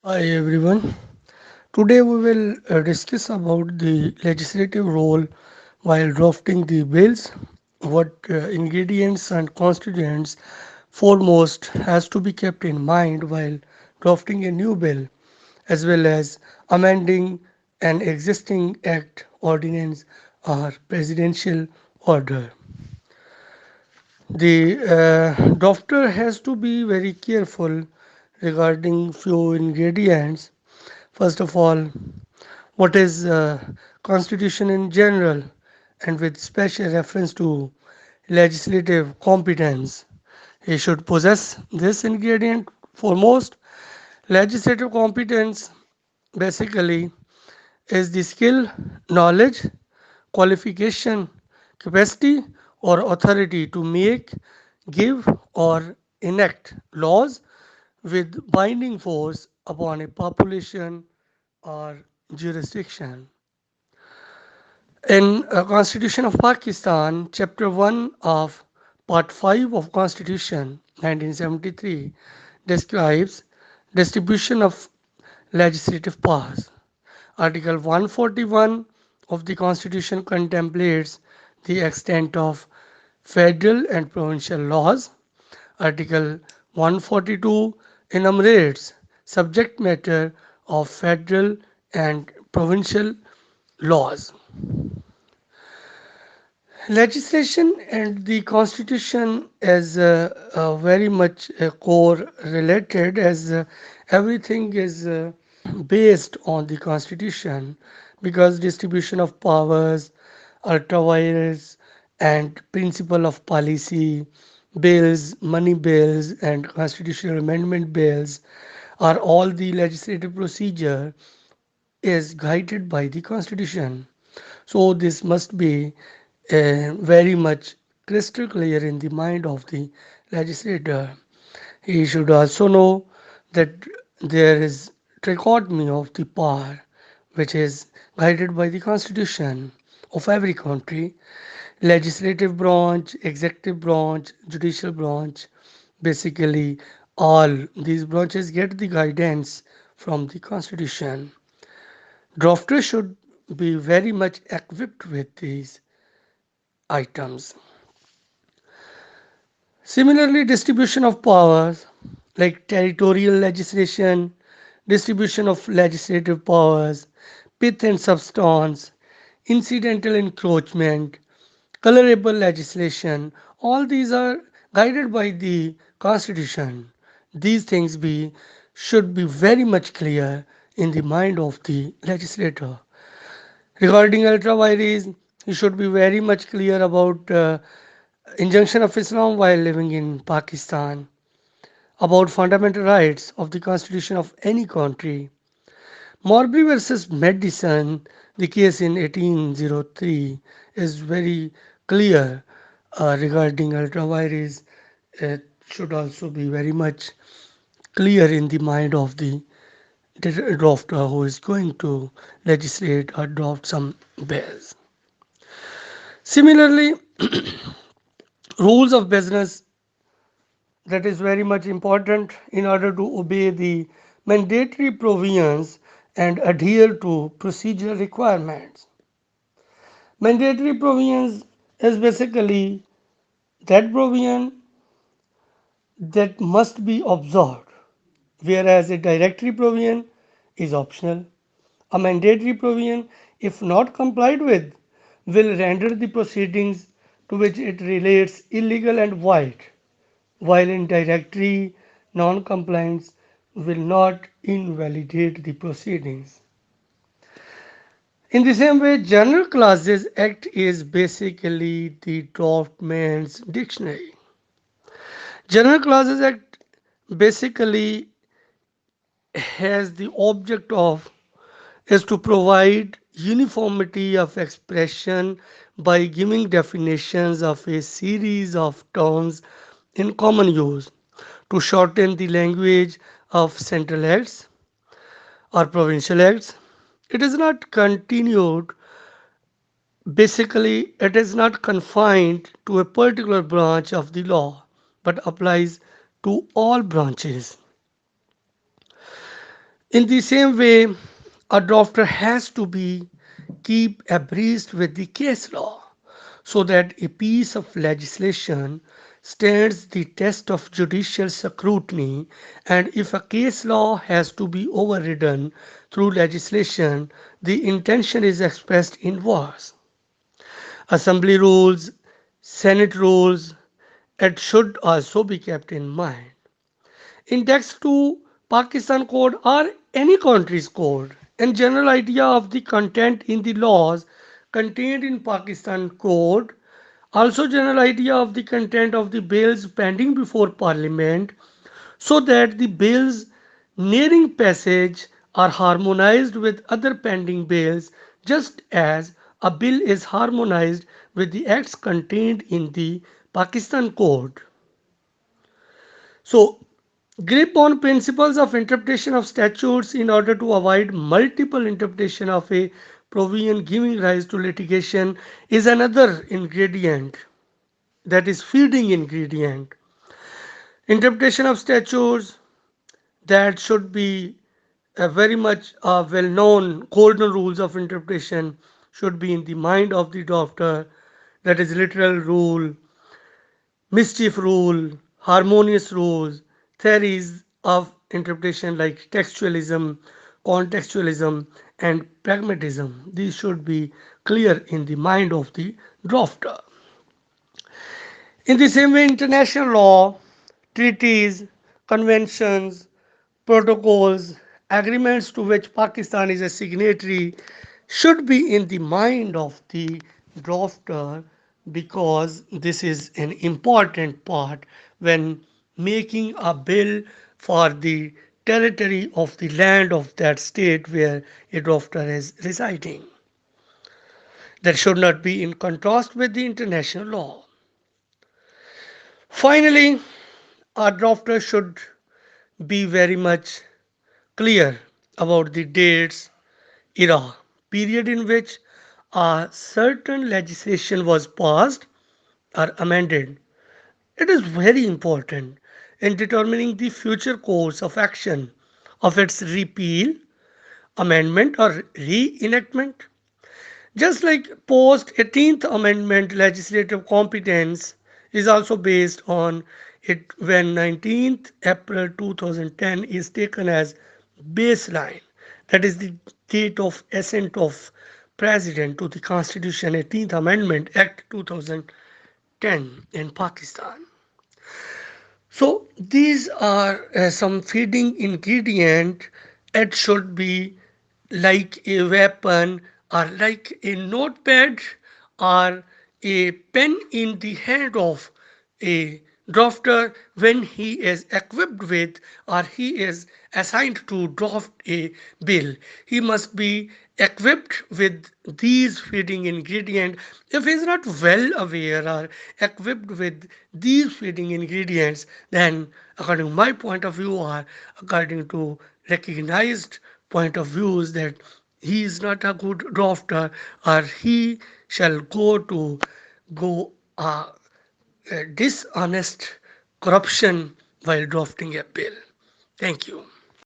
Hi everyone. Today we will discuss about the legislative role while drafting the bills, what ingredients and constituents foremost has to be kept in mind while drafting a new bill, as well as amending an existing act, ordinance, or presidential order. The drafter has to be very careful regarding few ingredients. First of all, what is constitution in general and with special reference to legislative competence. He should possess this ingredient foremost. Legislative competence basically is the skill, knowledge, qualification, capacity, or authority to make, give, or enact laws with binding force upon a population or jurisdiction. In Constitution of Pakistan, Chapter 1 of Part 5 of Constitution 1973 describes distribution of legislative powers. Article 141 of the Constitution contemplates the extent of federal and provincial laws. Article 142 enumerates subject matter of federal and provincial laws. Legislation and the constitution is very much core related as everything is based on the constitution because distribution of powers, ultra vires, and principle of policy, bills, money bills, and constitutional amendment bills are all the legislative procedure is guided by the constitution. So this must be very much crystal clear in the mind of the legislator. He should also know that there is trichotomy of the power which is guided by the constitution of every country, legislative branch, executive branch, judicial branch. Basically all these branches get the guidance from the constitution. Drafters should be very much equipped with these items. Similarly, distribution of powers like territorial legislation, distribution of legislative powers, pith and substance, incidental encroachment, colorable legislation, all these are guided by the constitution. These things should be very much clear in the mind of the legislator. Regarding ultra vires, you should be very much clear about injunction of Islam while living in Pakistan, about fundamental rights of the constitution of any country. Marbury versus Madison, the case in 1803, is very clear regarding ultra vires. It should also be very much clear in the mind of the drafter who is going to legislate or draft some bills. Similarly, rules of business that is very much important in order to obey the mandatory provisions and adhere to procedural requirements. Mandatory provisions is basically that provision that must be observed, whereas a directory provision is optional. A mandatory provision, if not complied with, will render the proceedings to which it relates illegal and void, while in directory non-compliance will not invalidate the proceedings. In the same way, General Clauses Act is basically the draftman's dictionary. General Clauses Act basically has the object of is to provide uniformity of expression by giving definitions of a series of terms in common use to shorten the language of central acts or provincial acts. It is not continued, basically, it is not confined to a particular branch of the law but applies to all branches. In the same way, a drafter has to be keep abreast with the case law so that a piece of legislation stands the test of judicial scrutiny, and if a case law has to be overridden through legislation, the intention is expressed in words. Assembly rules, Senate rules, it should also be kept in mind. Index to Pakistan code or any country's code and general idea of the content in the laws contained in Pakistan code, also general idea of the content of the bills pending before parliament, so that the bills nearing passage are harmonized with other pending bills, just as a bill is harmonized with the acts contained in the Pakistan code. So, grip on principles of interpretation of statutes in order to avoid multiple interpretation of a provision giving rise to litigation is another ingredient, that is feeding ingredient. Interpretation of statutes that should be a very much well known golden rules of interpretation should be in the mind of the drafter, that is literal rule, mischief rule, harmonious rules, theories of interpretation like textualism, contextualism, and pragmatism. These should be clear in the mind of the drafter. In the same way, international law, treaties, conventions, protocols, agreements to which Pakistan is a signatory should be in the mind of the drafter, because this is an important part when making a bill for the territory of the land of that state where a drafter is residing. That should not be in contrast with the international law. Finally, a drafter should be very much clear about the dates, era, period in which a certain legislation was passed or amended. It is very important in determining the future course of action of its repeal, amendment, or reenactment. Just like post 18th Amendment legislative competence is also based on it when 19th April 2010 is taken as baseline, that is the date of assent of President to the Constitution 18th Amendment Act 2010 in Pakistan. So these are some feeding ingredient. It should be like a weapon or like a notepad or a pen in the hand of a drafter when he is equipped with or he is assigned to draft a bill. He must be equipped with these feeding ingredients. If he is not well aware or equipped with these feeding ingredients, then according to my point of view or according to recognized point of views, that he is not a good drafter or he shall go dishonest corruption while drafting a bill. Thank you.